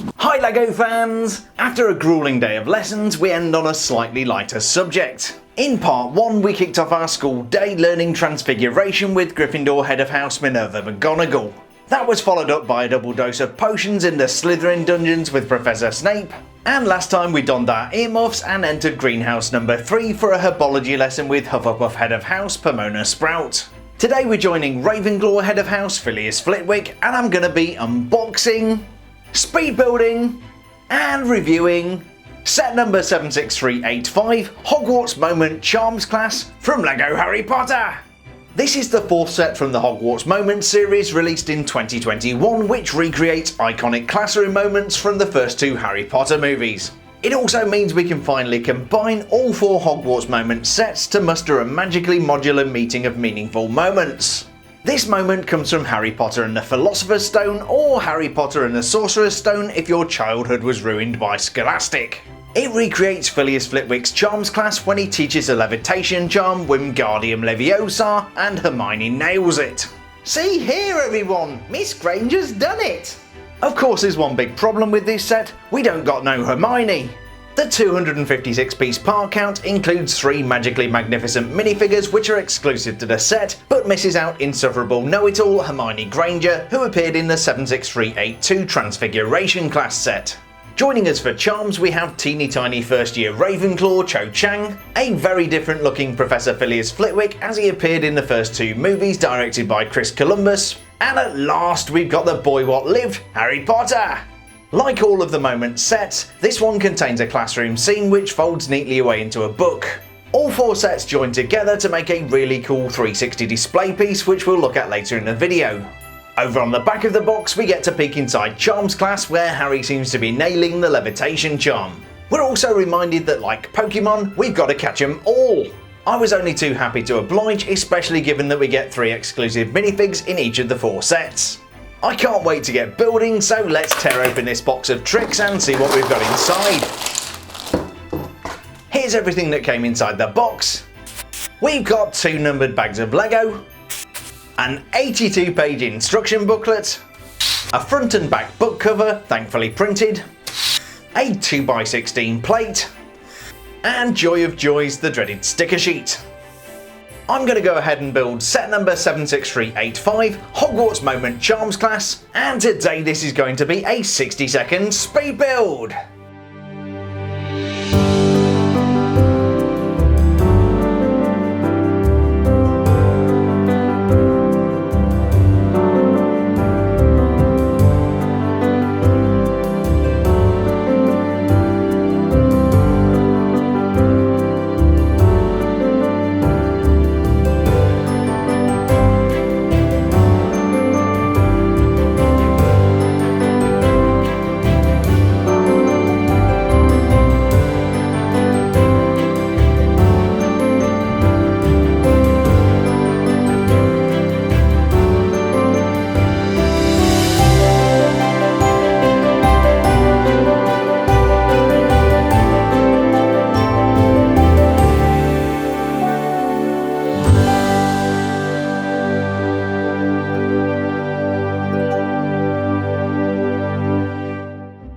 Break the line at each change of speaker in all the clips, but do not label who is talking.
Hi LEGO fans! After a gruelling day of lessons, we end on a slightly lighter subject. In part 1 we kicked off our school day learning transfiguration with Gryffindor head of house Minerva McGonagall. That was followed up by a double dose of potions in the Slytherin dungeons with Professor Snape, and last time we donned our earmuffs and entered greenhouse number 3 for a herbology lesson with Hufflepuff head of house Pomona Sprout. Today we're joining Ravenclaw head of house Filius Flitwick, and I'm going to be unboxing, speed building and reviewing set number 76385 Hogwarts Moment Charms Class from LEGO Harry Potter. This is the 4th set from the Hogwarts Moments series released in 2021, which recreates iconic classroom moments from the first 2 Harry Potter movies. It also means we can finally combine all 4 Hogwarts Moments sets to muster a magically modular meeting of meaningful moments. This moment comes from Harry Potter and the Philosopher's Stone, or Harry Potter and the Sorcerer's Stone if your childhood was ruined by Scholastic. It recreates Filius Flitwick's Charms class when he teaches a levitation charm, Wingardium Leviosa, and Hermione nails it. See here everyone, Miss Granger's done it! Of course there's one big problem with this set, we don't got no Hermione. The 256 piece part count includes 3 magically magnificent minifigures which are exclusive to the set, but misses out insufferable know-it-all Hermione Granger, who appeared in the 76382 Transfiguration class set. Joining us for charms we have teeny tiny first year Ravenclaw Chang, a very different looking Professor Filius Flitwick as he appeared in the first 2 movies directed by Chris Columbus, and at last we've got the boy what lived, Harry Potter! Like all of the moment sets, this one contains a classroom scene which folds neatly away into a book. All 4 sets join together to make a really cool 360 display piece which we'll look at later in the video. Over on the back of the box we get to peek inside Charms class where Harry seems to be nailing the levitation charm. We're also reminded that like Pokemon, we've got to catch 'em all. I was only too happy to oblige, especially given that we get 3 exclusive minifigs in each of the 4 sets. I can't wait to get building, so let's tear open this box of tricks and see what we've got inside. Here's everything that came inside the box. We've got 2 numbered bags of Lego, an 82 page instruction booklet, a front and back book cover, thankfully printed, a 2x16 plate, and joy of joys, the dreaded sticker sheet. I'm going to go ahead and build set number 76385 Hogwarts Moment Charms Class, and today this is going to be a 60-second speed build.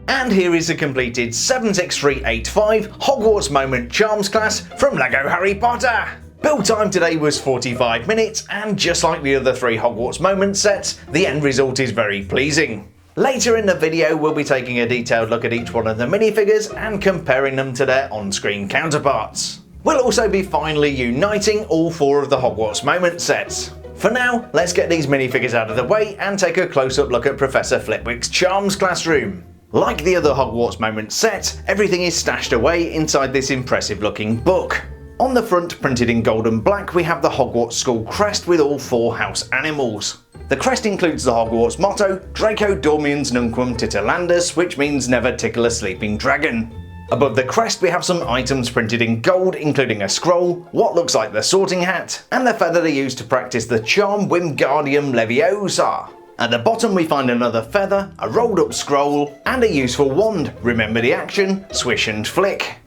And here is a completed 76385 Hogwarts Moment Charms Class from LEGO Harry Potter! Build time today was 45 minutes, and just like the other 3 Hogwarts Moment sets, the end result is very pleasing. Later in the video we'll be taking a detailed look at each one of the minifigures and comparing them to their on-screen counterparts. We'll also be finally uniting all 4 of the Hogwarts Moment sets. For now, let's get these minifigures out of the way and take a close-up look at Professor Flitwick's Charms classroom. Like the other Hogwarts Moment set, everything is stashed away inside this impressive looking book. On the front, printed in gold and black, we have the Hogwarts school crest with all 4 house animals. The crest includes the Hogwarts motto, Draco, dormiens, nunquam, titillandus, which means never tickle a sleeping dragon. Above the crest we have some items printed in gold, including a scroll, what looks like the sorting hat, and the feather they use to practice the charm Wingardium Leviosa. At the bottom we find another feather, a rolled up scroll, and a useful wand. Remember the action, swish and flick.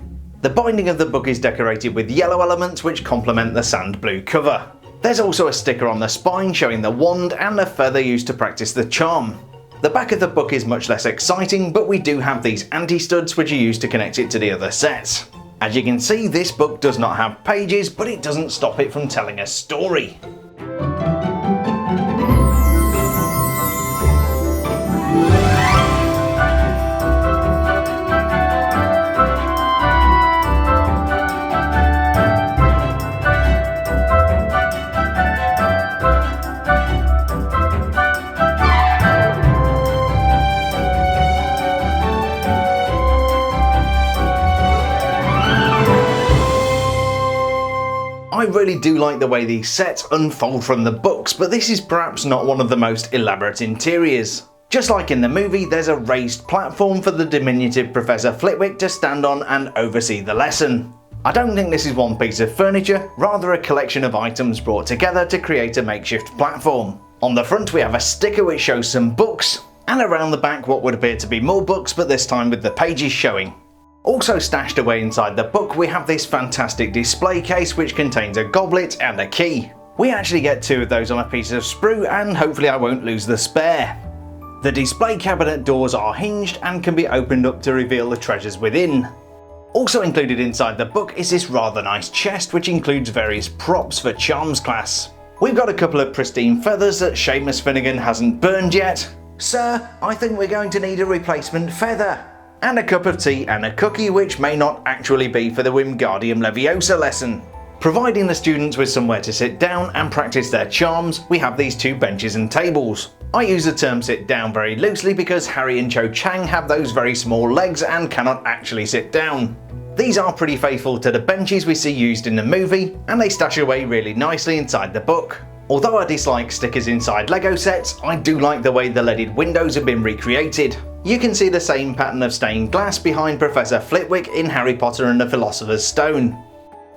The binding of the book is decorated with yellow elements which complement the sand blue cover. There's also a sticker on the spine showing the wand and the feather used to practice the charm. The back of the book is much less exciting, but we do have these anti-studs which are used to connect it to the other sets. As you can see, this book does not have pages, but it doesn't stop it from telling a story. I really do like the way these sets unfold from the books, but this is perhaps not one of the most elaborate interiors. Just like in the movie, there's a raised platform for the diminutive Professor Flitwick to stand on and oversee the lesson. I don't think this is one piece of furniture, rather a collection of items brought together to create a makeshift platform. On the front we have a sticker which shows some books, and around the back what would appear to be more books, but this time with the pages showing. Also stashed away inside the book we have this fantastic display case which contains a goblet and a key. We actually get two of those on a piece of sprue, and hopefully I won't lose the spare. The display cabinet doors are hinged and can be opened up to reveal the treasures within. Also included inside the book is this rather nice chest which includes various props for Charms Class. We've got a couple of pristine feathers that Seamus Finnegan hasn't burned yet. Sir, I think we're going to need a replacement feather. And a cup of tea and a cookie which may not actually be for the Wingardium Leviosa lesson. Providing the students with somewhere to sit down and practice their charms, we have these two benches and tables. I use the term sit down very loosely because Harry and Chang have those very small legs and cannot actually sit down. These are pretty faithful to the benches we see used in the movie, and they stash away really nicely inside the book. Although I dislike stickers inside Lego sets, I do like the way the leaded windows have been recreated. You can see the same pattern of stained glass behind Professor Flitwick in Harry Potter and the Philosopher's Stone.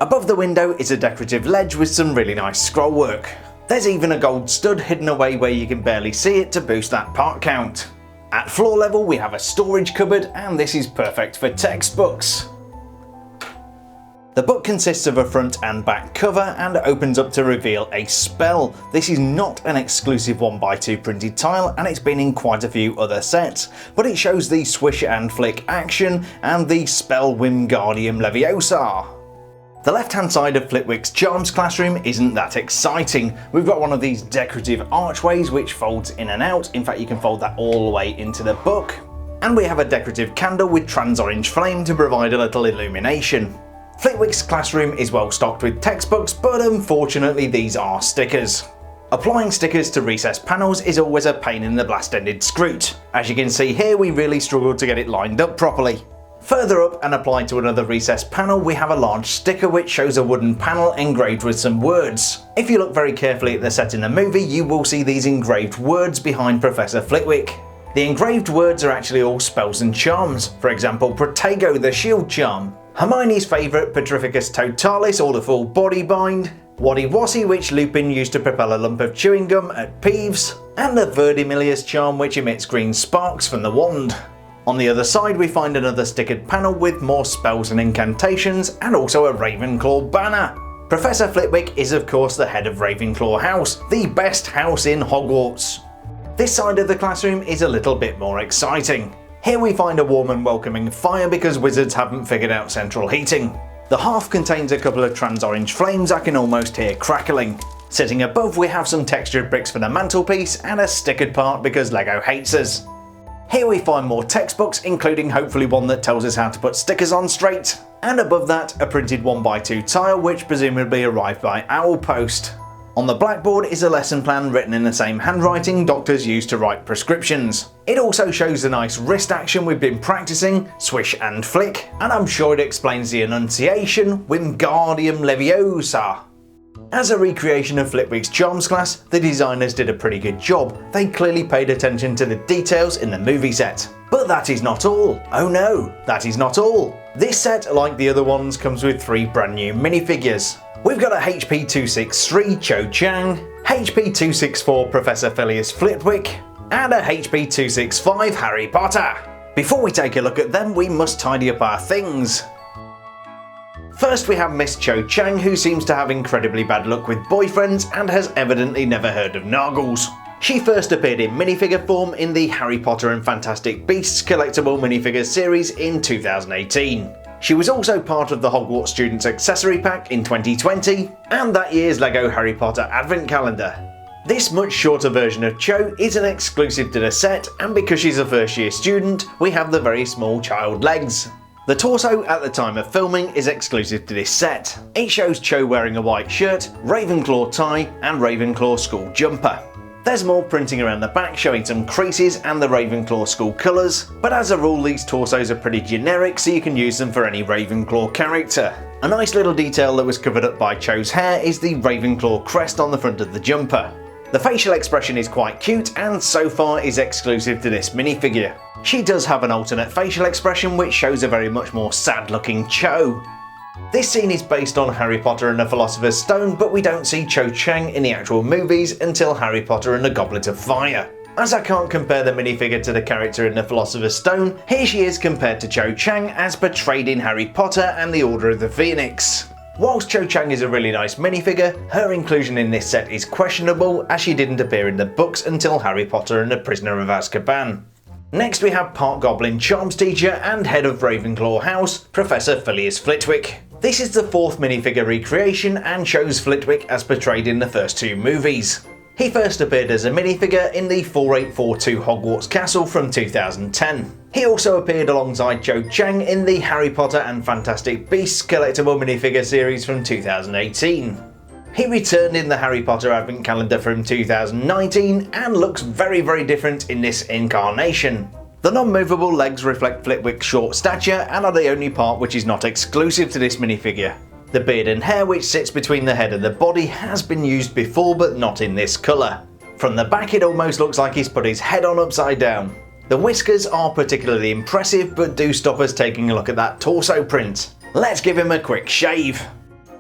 Above the window is a decorative ledge with some really nice scroll work. There's even a gold stud hidden away where you can barely see it to boost that part count. At floor level we have a storage cupboard, and this is perfect for textbooks. The book consists of a front and back cover and opens up to reveal a spell. This is not an exclusive 1x2 printed tile, and it's been in quite a few other sets, but it shows the swish and flick action and the spell Wingardium Leviosa. The left hand side of Flitwick's Charms Classroom isn't that exciting. We've got one of these decorative archways which folds in and out. In fact, you can fold that all the way into the book. And we have a decorative candle with trans orange flame to provide a little illumination. Flitwick's classroom is well stocked with textbooks, but unfortunately these are stickers. Applying stickers to recessed panels is always a pain in the blast-ended scroot. As you can see here, we really struggled to get it lined up properly. Further up and applied to another recessed panel, we have a large sticker which shows a wooden panel engraved with some words. If you look very carefully at the set in the movie, you will see these engraved words behind Professor Flitwick. The engraved words are actually all spells and charms. For example, Protego, the shield charm. Hermione's favourite Petrificus Totalis, or the full body bind, Waddy Wassy, which Lupin used to propel a lump of chewing gum at Peeves, and the Verdimillious charm which emits green sparks from the wand. On the other side we find another stickered panel with more spells and incantations, and also a Ravenclaw banner. Professor Flitwick is of course the head of Ravenclaw House, the best house in Hogwarts. This side of the classroom is a little bit more exciting. Here we find a warm and welcoming fire because wizards haven't figured out central heating. The hearth contains a couple of trans orange flames I can almost hear crackling. Sitting above we have some textured bricks for the mantelpiece and a stickered part because Lego hates us. Here we find more textbooks, including hopefully one that tells us how to put stickers on straight. And above that a printed 1x2 tile which presumably arrived by Owl Post. On the blackboard is a lesson plan written in the same handwriting doctors use to write prescriptions. It also shows the nice wrist action we've been practicing, swish and flick, and I'm sure it explains the enunciation, Wingardium Leviosa. As a recreation of Flitwick's Charms Class, the designers did a pretty good job. They clearly paid attention to the details in the movie set. But that is not all. Oh no, that is not all. This set, like the other ones, comes with 3 brand new minifigures. We've got a HP 263 Chang, HP 264 Professor Filius Flitwick, and a HP 265 Harry Potter. Before we take a look at them, we must tidy up our things. First we have Miss Chang, who seems to have incredibly bad luck with boyfriends and has evidently never heard of Nargles. She first appeared in minifigure form in the Harry Potter and Fantastic Beasts collectible minifigures series in 2018. She was also part of the Hogwarts Students Accessory Pack in 2020, and that year's LEGO Harry Potter Advent Calendar. This much shorter version of Cho isn't exclusive to the set, and because she's a first year student, we have the very small child legs. The torso at the time of filming is exclusive to this set. It shows Cho wearing a white shirt, Ravenclaw tie, and Ravenclaw school jumper. There's more printing around the back showing some creases and the Ravenclaw school colours, but as a rule these torsos are pretty generic, so you can use them for any Ravenclaw character. A nice little detail that was covered up by Cho's hair is the Ravenclaw crest on the front of the jumper. The facial expression is quite cute and so far is exclusive to this minifigure. She does have an alternate facial expression which shows a very much more sad looking Cho. This scene is based on Harry Potter and the Philosopher's Stone, but we don't see Cho Chang in the actual movies until Harry Potter and the Goblet of Fire. As I can't compare the minifigure to the character in the Philosopher's Stone, here she is compared to Cho Chang as portrayed in Harry Potter and the Order of the Phoenix. Whilst Cho Chang is a really nice minifigure, her inclusion in this set is questionable as she didn't appear in the books until Harry Potter and the Prisoner of Azkaban. Next we have part Goblin Charms teacher and head of Ravenclaw House, Professor Filius Flitwick. This is the fourth minifigure recreation and shows Flitwick as portrayed in the first two movies. He first appeared as a minifigure in the 4842 Hogwarts Castle from 2010. He also appeared alongside Cho Chang in the Harry Potter and Fantastic Beasts collectible minifigure series from 2018. He returned in the Harry Potter Advent Calendar from 2019 and looks very different in this incarnation. The non-movable legs reflect Flitwick's short stature and are the only part which is not exclusive to this minifigure. The beard and hair which sits between the head and the body has been used before but not in this colour. From the back it almost looks like he's put his head on upside down. The whiskers are particularly impressive but do stop us taking a look at that torso print. Let's give him a quick shave.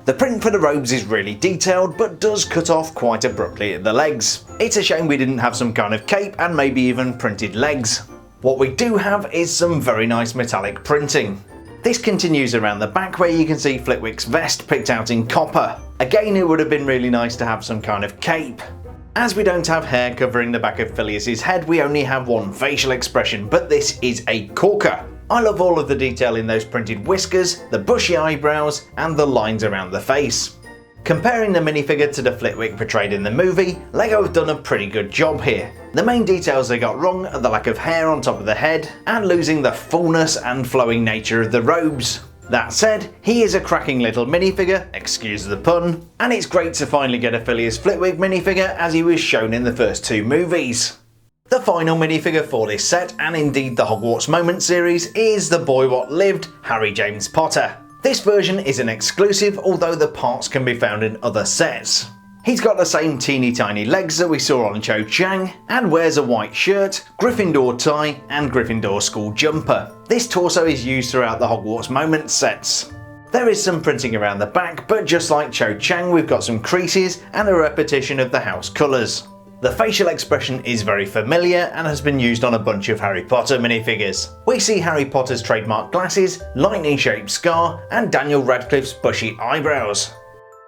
The print for the robes is really detailed but does cut off quite abruptly at the legs. It's a shame we didn't have some kind of cape and maybe even printed legs. What we do have is some very nice metallic printing. This continues around the back where you can see Flitwick's vest picked out in copper. Again, it would have been really nice to have some kind of cape. As we don't have hair covering the back of Filius's head, we only have one facial expression, but this is a corker. I love all of the detail in those printed whiskers, the bushy eyebrows, and the lines around the face. Comparing the minifigure to the Flitwick portrayed in the movie, LEGO have done a pretty good job here. The main details they got wrong are the lack of hair on top of the head, and losing the fullness and flowing nature of the robes. That said, he is a cracking little minifigure, excuse the pun, and it's great to finally get a Filius Flitwick minifigure as he was shown in the first two movies. The final minifigure for this set, and indeed the Hogwarts Moment series, is the boy what lived, Harry James Potter. This version is an exclusive, although the parts can be found in other sets. He's got the same teeny tiny legs that we saw on Cho Chang, and wears a white shirt, Gryffindor tie, and Gryffindor school jumper. This torso is used throughout the Hogwarts Moments sets. There is some printing around the back, but just like Cho Chang we've got some creases and a repetition of the house colours. The facial expression is very familiar and has been used on a bunch of Harry Potter minifigures. We see Harry Potter's trademark glasses, lightning shaped scar, and Daniel Radcliffe's bushy eyebrows.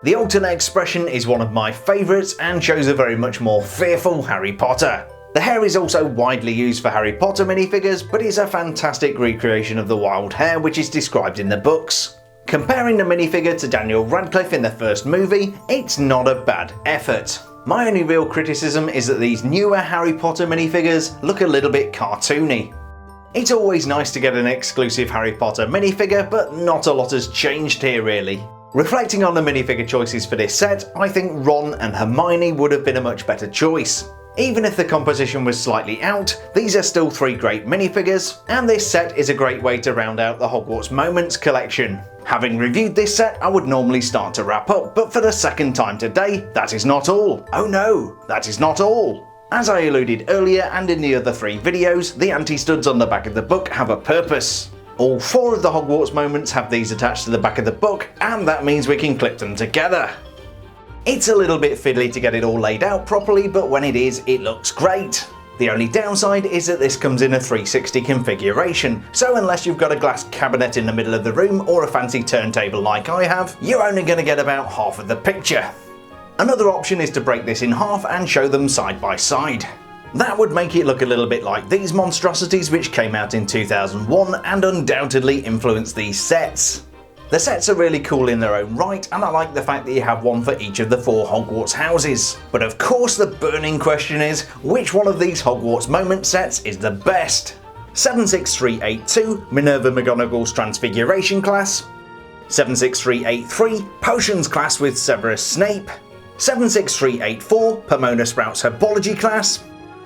The alternate expression is one of my favourites and shows a very much more fearful Harry Potter. The hair is also widely used for Harry Potter minifigures, but is a fantastic recreation of the wild hair which is described in the books. Comparing the minifigure to Daniel Radcliffe in the first movie, it's not a bad effort. My only real criticism is that these newer Harry Potter minifigures look a little bit cartoony. It's always nice to get an exclusive Harry Potter minifigure, but not a lot has changed here really. Reflecting on the minifigure choices for this set, I think Ron and Hermione would have been a much better choice. Even if the composition was slightly out, these are still three great minifigures, and this set is a great way to round out the Hogwarts Moments collection. Having reviewed this set, I would normally start to wrap up, but for the second time today, that is not all. Oh no, that is not all. As I alluded earlier and in the other three videos, the anti-studs on the back of the book have a purpose. All four of the Hogwarts Moments have these attached to the back of the book, and that means we can clip them together. It's a little bit fiddly to get it all laid out properly, but when it is, it looks great. The only downside is that this comes in a 360 configuration, so unless you've got a glass cabinet in the middle of the room or a fancy turntable like I have, you're only going to get about half of the picture. Another option is to break this in half and show them side by side. That would make it look a little bit like these monstrosities, which came out in 2001 and undoubtedly influenced these sets. The sets are really cool in their own right, and I like the fact that you have one for each of the 4 Hogwarts houses. But of course the burning question is, which one of these Hogwarts Moment sets is the best? 76382, Minerva McGonagall's Transfiguration Class. 76383, Potions Class with Severus Snape. 76384, Pomona Sprout's Herbology Class.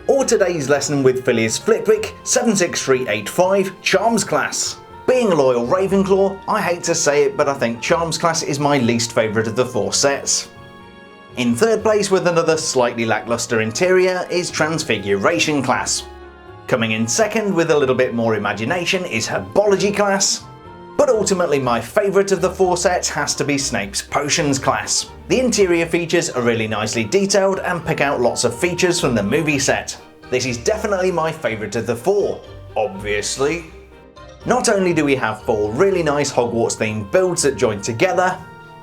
Or today's lesson with Filius Flitwick, 76385, Charms Class. Being a loyal Ravenclaw, I hate to say it, but I think Charms Class is my least favourite of the 4 sets. In third place with another slightly lacklustre interior is Transfiguration Class. Coming in second with a little bit more imagination is Herbology Class. But ultimately my favourite of the 4 sets has to be Snape's Potions Class. The interior features are really nicely detailed and pick out lots of features from the movie set. This is definitely my favourite of the 4, obviously. Not only do we have 4 really nice Hogwarts themed builds that join together,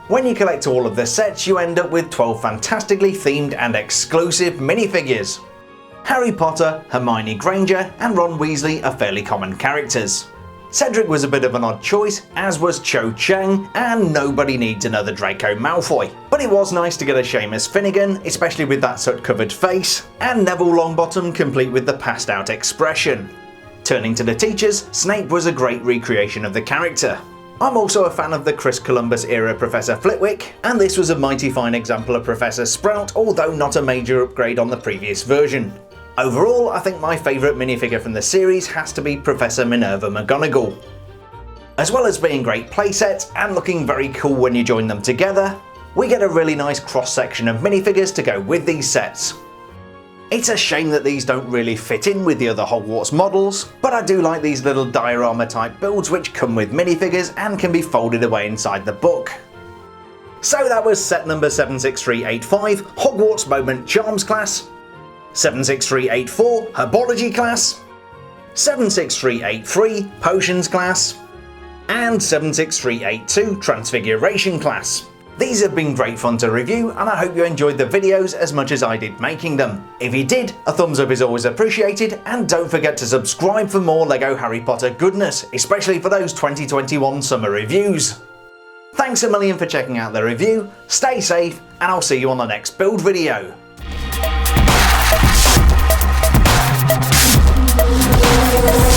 when you collect all of the sets you end up with 12 fantastically themed and exclusive minifigures. Harry Potter, Hermione Granger and Ron Weasley are fairly common characters. Cedric was a bit of an odd choice, as was Chang, and nobody needs another Draco Malfoy. But it was nice to get a Seamus Finnegan, especially with that soot-covered face, and Neville Longbottom complete with the passed out expression. Turning to the teachers, Snape was a great recreation of the character. I'm also a fan of the Chris Columbus era Professor Flitwick, and this was a mighty fine example of Professor Sprout, although not a major upgrade on the previous version. Overall, I think my favourite minifigure from the series has to be Professor Minerva McGonagall. As well as being great playsets and looking very cool when you join them together, we get a really nice cross-section of minifigures to go with these sets. It's a shame that these don't really fit in with the other Hogwarts models, but I do like these little diorama type builds which come with minifigures and can be folded away inside the book. So that was set number 76385, Hogwarts Moment Charms Class. 76384, Herbology Class, 76383, Potions Class, and 76382, Transfiguration Class. These have been great fun to review, and I hope you enjoyed the videos as much as I did making them. If you did, a thumbs up is always appreciated, and don't forget to subscribe for more LEGO Harry Potter goodness, especially for those 2021 summer reviews. Thanks a million for checking out the review, stay safe, and I'll see you on the next build video.
We'll be right back.